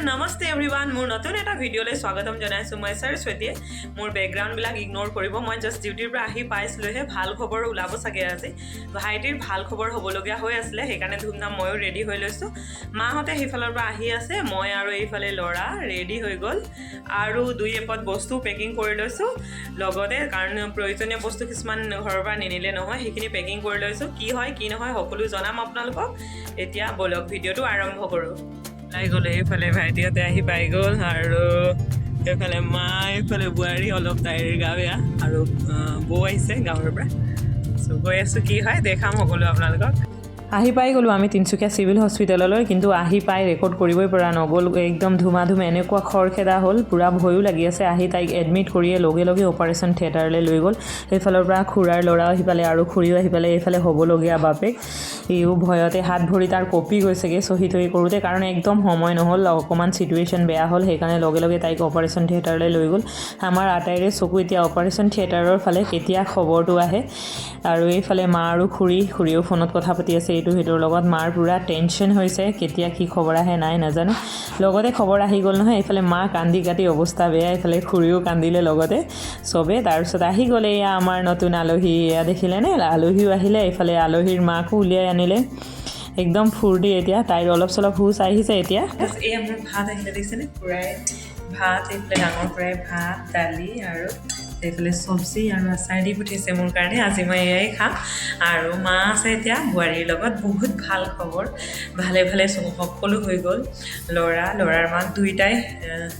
नमस्ते एवरीवन मोर नतुन एटा भिडिओले स्वागतम जनाइछु মই सरस्वती मोर बैकग्राउंड बिलाक इग्नोर करिब মই जस्ट डिউটিৰ পৰা আহি পাইছিলহে ভাল খবৰ ওলাব সাগে আজি ভাইটিৰ ভাল খবৰ হ'ব লগিয়া হৈ আছিল হেকাৰণে ধুমধাম ময়ো ৰেডি হৈ লৈছো মাহতে হেফালৰ পৰা আহি আছে মই আৰু এইফালে লৰা ৰেডি হৈ গল আৰু দুই এপত বস্তু পেকিং কৰি লৈছো লগতে কাৰণ প্ৰয়োজনীয় বস্তু কিছুমান ঘৰৰ পৰা নিনিলে নহয় হেখিনি পেকিং কৰি লৈছো কি হয় কি নহয় সকলো জনাম আপোনালোকক এতিয়া বলক ভিডিওটো আৰম্ভ কৰো লাই গলে এইফালে ভাইটিহঁতে আহি পাই গ'ল আৰু এইফালে মা এইফালে বুৱাৰী অলপ তাইৰ গা বেয়া আৰু বৌ আহিছে গাঁৱৰ পৰা চ' গৈ আছোঁ কি হয় দেখাম সকলো আপোনালোকক আহি পাই গ'লো আমি তিনচুকীয়া সিভিল হস্পিটেললৈ কিন্তু আহি পাই ৰেকৰ্ড কৰিবই পৰা নগ'ল একদম ধুমাধুম এনেকুৱা খৰখেদা হ'ল পুৰা ভয়ো লাগি আছে আহি তাইক এডমিট কৰিয়ে লগে লগে অপাৰেশ্যন থিয়েটাৰলৈ লৈ গ'ল এইফালৰ পৰা খুৰাৰ ল'ৰা আহি পালে আৰু খুৰীও আহি পালে এইফালে হ'বলগীয়া বাপেক ইও ভয়তে হাত ভৰি তাৰ কপি গৈছেগৈ চহী তহী কৰোঁতে কাৰণ একদম সময় নহ'ল অকণমান চিটুৱেশ্যন বেয়া হ'ল সেইকাৰণে লগে লগে তাইক অপাৰেশ্যন থিয়েটাৰলৈ লৈ গ'ল আমাৰ আটাইৰে চকু এতিয়া অপাৰেশ্যন থিয়েটাৰৰ ফালে কেতিয়া খবৰটো আহে আৰু এইফালে মা আৰু খুৰীও ফোনত কথা পাতি আছে এইটো হেতৰ লগত মাৰ পুৰা টেনশ্যন হৈছে কেতিয়া কি খবৰ আহে নাই নাজানো লগতে খবৰ আহি গ'ল নহয় এইফালে মা কান্দি কাটি অৱস্থা বেয়া এইফালে খুৰীও কান্দিলে লগতে চবে তাৰপিছত আহি গ'লে এয়া আমাৰ নতুন আলহী এয়া দেখিলেনে আলহীও আহিলে এইফালে আলহীৰ মাকো উলিয়াই আনিলে একদম ফূৰ্তি এতিয়া তাইৰ অলপ চলপ হুচ আহিছে এতিয়া এই আমাৰ ভাত আহিলে দেখিছেনে খুৰাই ভাত এইফালে ডাঙৰ খুৰাই ভাত দালি আৰু এইফালে চব্জি আৰু আচাৰ দি পঠিয়াইছে মোৰ কাৰণে আজি মই এয়াই খাম আৰু মা আছে এতিয়া বোৱাৰীৰ লগত বহুত ভাল খবৰ ভালে ভালে সকলো হৈ গ'ল ল'ৰাৰ মাক দুইটাই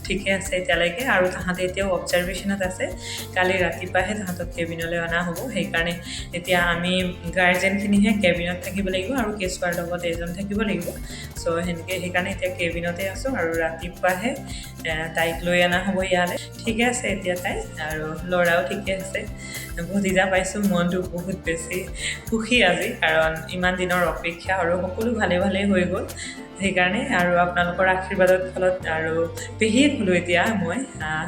ঠিকে আছে এতিয়ালৈকে আৰু তাহাঁতে এতিয়াও অবজাৰভেশ্যনত আছে কালি ৰাতিপুৱাহে তাহাঁতক কেবিনলৈ অনা হ'ব সেইকাৰণে এতিয়া আমি গাৰ্জেনখিনিহে কেবিনত থাকিব লাগিব আৰু কেঁচুৱাৰ লগত এজন থাকিব লাগিব চ' সেনেকৈ সেইকাৰণে এতিয়া কেবিনতে আছোঁ আৰু ৰাতিপুৱাহে তাইক লৈ অনা হ'ব ইয়ালৈ ঠিকে আছে এতিয়া তাই আৰু ল'ৰাও ঠিকে আছে ভতিজা পাইছোঁ মনটো বহুত বেছি সুখী আজি কাৰণ ইমান দিনৰ অপেক্ষা আৰু সকলো ভালে ভালে হৈ গ'ল সেইকাৰণে আৰু আপোনালোকৰ আশীৰ্বাদৰ ফলত আৰু পেহীয়ে হ'লোঁ এতিয়া মই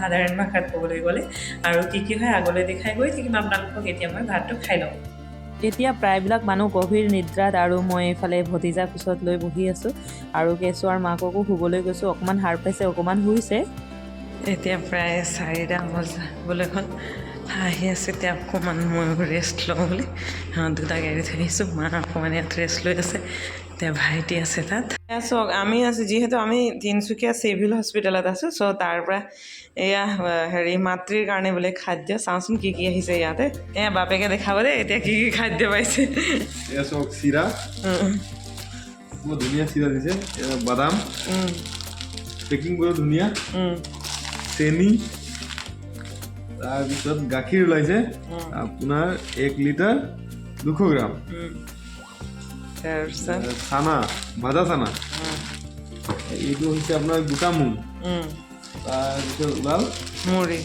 সাধাৰণ ভাষাত ক'বলৈ গ'লে আৰু কি হয় আগলৈ দেখাই গৈ থাকিম আপোনালোকক এতিয়া মই ভাতটো খাই লওঁ এতিয়া প্ৰায়বিলাক মানুহ গভীৰ নিদ্ৰাত আৰু মই এইফালে ভতিজা কোচত লৈ বহি আছোঁ আৰু কেঁচুৱাৰ মাককো শুবলৈ গৈছোঁ অকণমান সাৰ পাইছে অকণমান শুইছে এতিয়া প্ৰায় 4টা বজাবলৈখন আহি আছে এতিয়া অকণমান মই ৰেষ্ট লওঁ বুলি দুটা গাড়ী থৈ আহিছোঁ মা অকণমান ইয়াত ৰেষ্ট লৈ আছে এতিয়া ভাইটি আছে তাত চাওক আমি আছোঁ যিহেতু আমি তিনচুকীয়া চিভিল হস্পিটেলত আছোঁ চ' তাৰ পৰা এয়া মাতৃৰ কাৰণে বোলে খাদ্য চাওঁচোন কি কি আহিছে ইয়াতে এয়া বাপেকে দেখাব দেই এতিয়া কি কি খাদ্য পাইছে এয়া চাওক চিৰা ধুনীয়া চিৰা দিছে বাদাম পেকিং কৰি ধুনীয়া চেনি তাৰপিছত গাখীৰ ওলাইছে আপোনাৰ 1 লিটাৰ 200 গ্ৰাম চানা ভাজা চানা এইটো হৈছে আপোনাৰ গোটা মুগ তাৰপিছত ওলাল মুড়ি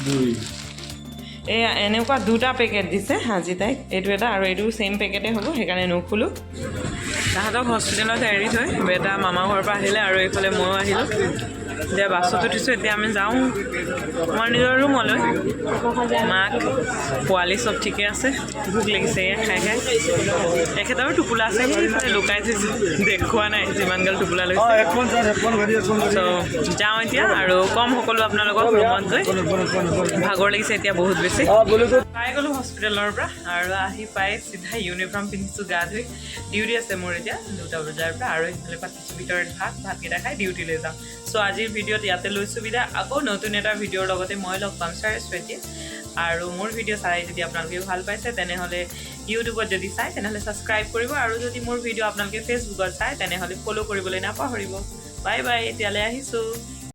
দৈ এয়া এনেকুৱা 2টা পেকেট দিছে আজি তাইক এইটো এটা আৰু এইটো ছেইম পেকেটে হ'ব সেইকাৰণে নুখোলোঁ তাহাঁতক হস্পিটেলত এৰি থৈ বেটা মামা ঘৰৰ পৰা আহিলে আৰু এইফালে ময়ো আহিলোঁ এতিয়া বাছত উঠিছোঁ এতিয়া আমি যাওঁ আমাৰ নিজৰ ৰুমলৈ মাক পোৱালি চব ঠিকে আছে ভোক লাগিছে এয়া খাই খাই এখেতৰো টোপোলা আছে লুকাই থৈছোঁ দেখুওৱা নাই যিমানগাল টোপোলা লৈছে চ' যাওঁ এতিয়া আৰু কম সকলো আপোনালোকক ৰুমত গৈ ভাগৰ লাগিছে এতিয়া বহুত বেছি পাই গ'লোঁ হস্পিটেলৰ পৰা আৰু আহি পাই চিধা ইউনিফৰ্ম পিন্ধিছোঁ গা ধুই ডিউটি আছে মোৰ এতিয়া 2টা বজাৰ পৰা আৰু এইফালে পাতিছোঁ ভিতৰত ভাতকেইটা খাই ডিউটিলৈ যাওঁ চ' আজিৰ ভিডিঅ'ত ইয়াতে লৈছোঁ বিদায় আকৌ নতুন এটা ভিডিঅ'ৰ লগতে মই লগ পাম সাৰস্বতী আৰু মোৰ ভিডিঅ' চাই যদি আপোনালোকে ভাল পাইছে তেনেহ'লে ইউটিউবত যদি চাই তেনেহ'লে ছাবস্ক্ৰাইব কৰিব আৰু যদি মোৰ ভিডিঅ' আপোনালোকে ফেচবুকত চাই তেনেহ'লে ফ'ল' কৰিবলৈ নাপাহৰিব বাই বাই এতিয়ালৈ আহিছোঁ